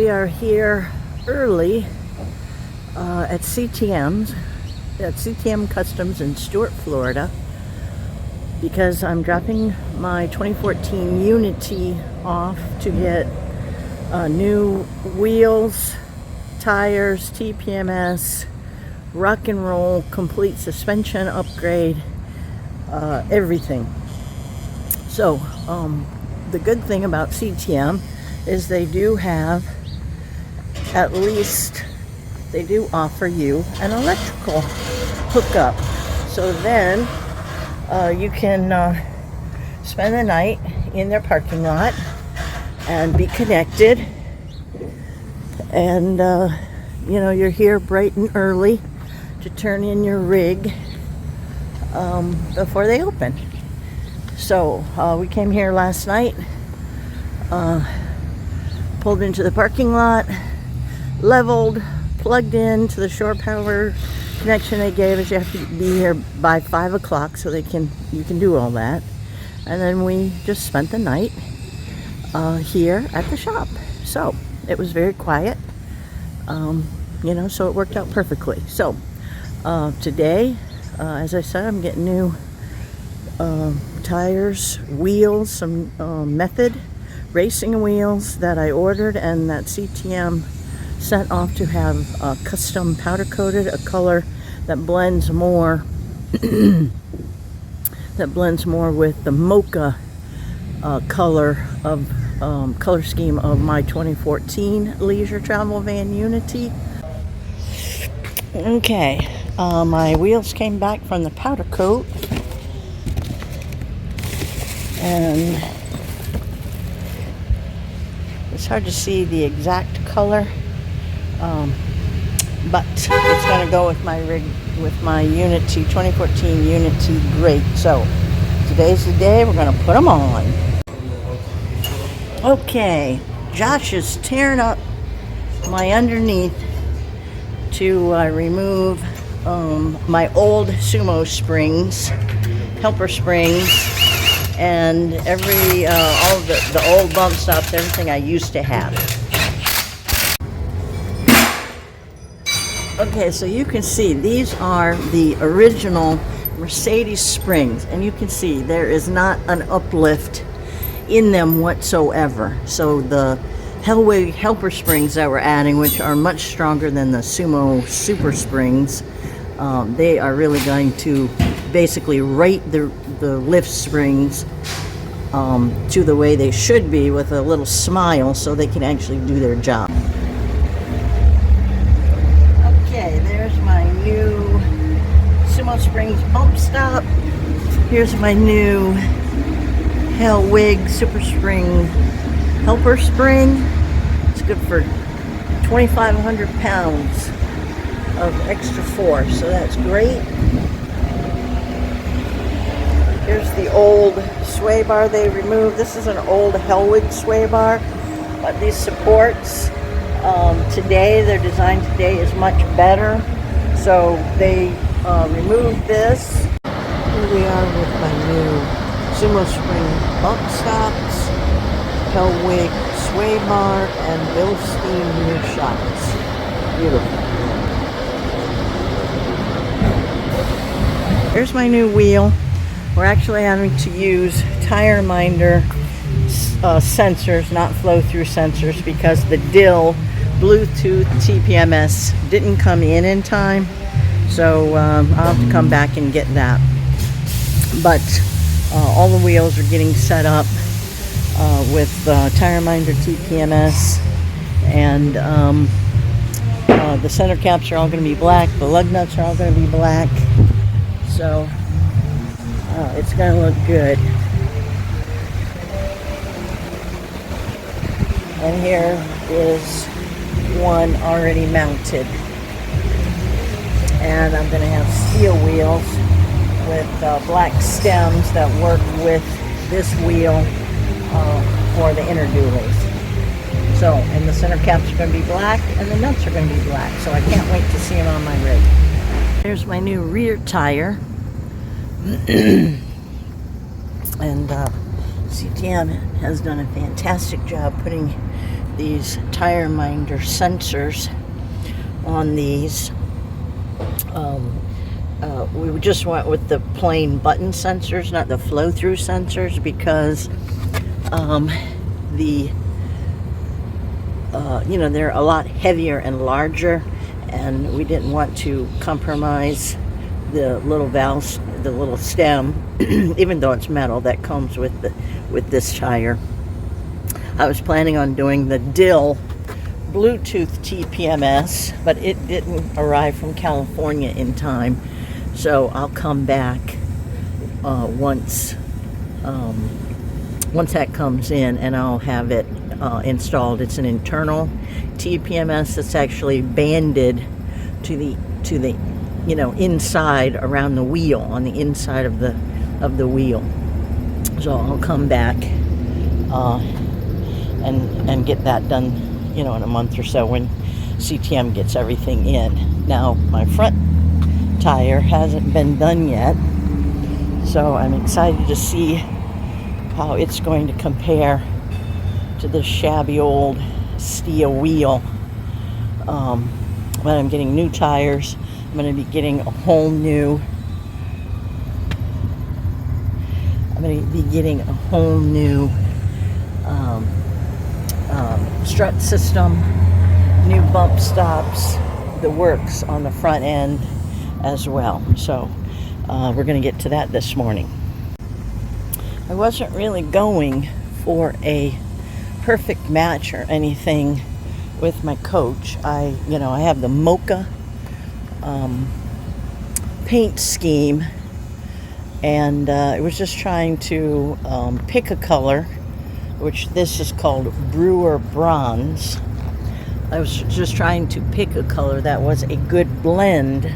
we are here early at CTM Customs in Stuart, Florida, because I'm dropping my 2014 Unity off to get new wheels, tires, TPMS, rock and roll, complete suspension upgrade, everything. So the good thing about CTM is they do have, at least they do offer you an electrical hookup. So then you can spend the night in their parking lot and be connected. And you know, you're here bright and early to turn in your rig before they open. So we came here last night, pulled into the parking lot, leveled, plugged in to the shore power connection they gave us. You have to be here by 5 o'clock so you can do all that. And then we just spent the night here at the shop. So it was very quiet, you know, so it worked out perfectly. So today, as I said, I'm getting new tires, wheels, some Method racing wheels that I ordered and that CTM sent off to have custom powder coated, a color that blends more with the Mocha color scheme of my 2014 leisure travel van Unity. Okay, my wheels came back from the powder coat, and it's hard to see the exact color, but it's going to go with my rig, with my Unity 2014 Unity grate. So today's the day we're going to put them on. Okay, Josh is tearing up my underneath to remove my old sumo springs, helper springs, and all of the old bump stops, everything I used to have. Okay, so you can see these are the original Mercedes springs, and you can see there is not an uplift in them whatsoever. So the Hellwig helper springs that we're adding, which are much stronger than the Sumo super springs, they are really going to basically rate the lift springs to the way they should be, with a little smile, so they can actually do their job. Okay, there's my new Sumo Springs bump stop. Here's my new Hellwig Super Spring helper spring. It's good for 2,500 pounds of extra force, so that's great. Here's the old sway bar they removed. This is an old Hellwig sway bar, but these supports today, their design today is much better. So they removed this. Here we are with my new Sumo Spring bump stops, Hellwig sway bar, and Bilstein rear shocks. Beautiful. Here's my new wheel. We're actually having to use tire minder sensors, not flow-through sensors, because the DIL Bluetooth TPMS didn't come in time. So I'll have to come back and get that. But all the wheels are getting set up with tire minder TPMS, and the center caps are all going to be black. The lug nuts are all going to be black. So it's going to look good. And here is one already mounted. And I'm going to have steel wheels with black stems that work with this wheel for the inner dualies. So, and the center caps are going to be black, and the nuts are going to be black. So I can't wait to see them on my rig. Here's my new rear tire. And CTM has done a fantastic job putting these tire minder sensors on these. We just went with the plain button sensors, not the flow-through sensors, because they're a lot heavier and larger, and we didn't want to compromise the little valves, the little stem, even though it's metal, that comes with this tire. I was planning on doing the Dill Bluetooth TPMS, but it didn't arrive from California in time, so I'll come back once that comes in, and I'll have it installed. It's an internal TPMS that's actually banded to the inside, around the wheel, on the inside of the wheel. So I'll come back and get that done, in a month or so when CTM gets everything in. Now, my front tire hasn't been done yet, so I'm excited to see how it's going to compare to this shabby old steel wheel. When I'm getting new tires, I'm going to be getting a whole new strut system, new bump stops, the works on the front end as well. So we're going to get to that this morning. I wasn't really going for a perfect match or anything with my coach. I have the Mocha paint scheme, and I was just trying to pick a color, which this is called Brewer Bronze. I was just trying to pick a color that was a good blend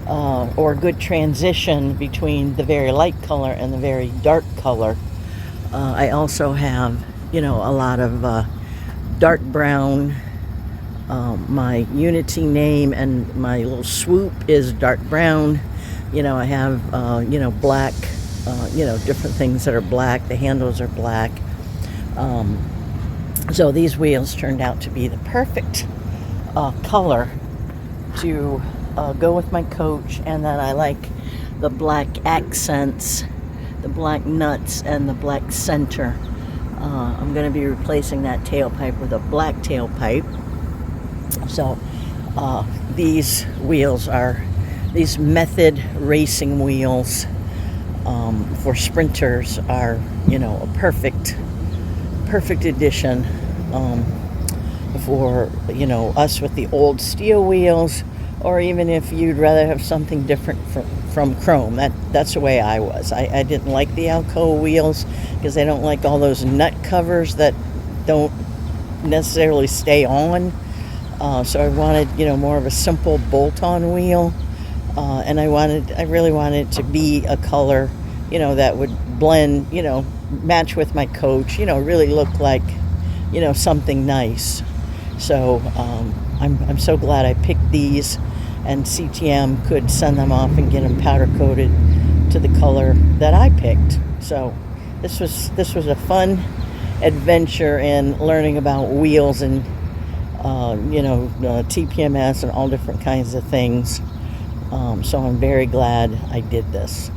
or good transition between the very light color and the very dark color. I also have, a lot of dark brown. My Unity name and my little swoop is dark brown. I have, black, different things that are black. The handles are black. So these wheels turned out to be the perfect color to go with my coach. And then I like the black accents, the black nuts, and the black center. I'm going to be replacing that tailpipe with a black tailpipe. So these wheels are these Method racing wheels for sprinters are, a perfect addition for, us with the old steel wheels, or even if you'd rather have something different from chrome. That's the way I was. I didn't like the Alcoa wheels because I don't like all those nut covers that don't necessarily stay on. So I wanted, more of a simple bolt-on wheel, and I really wanted it to be a color, that would blend, match with my coach, really look like, something nice. So I'm so glad I picked these, and CTM could send them off and get them powder coated to the color that I picked. So this was a fun adventure in learning about wheels and TPMS and all different kinds of things. So I'm very glad I did this.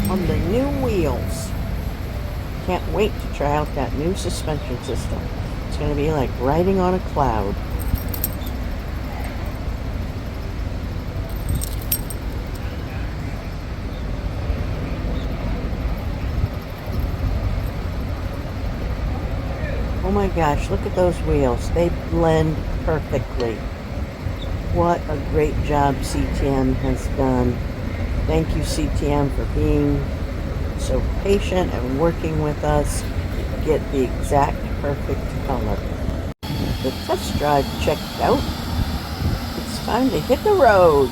on the new wheels. Can't wait to try out that new suspension system. It's going to be like riding on a cloud. Oh my gosh, look at those wheels. They blend perfectly. What a great job CTM has done. Thank you, CTM, for being so patient and working with us to get the exact perfect color. The test drive checked out. It's time to hit the road.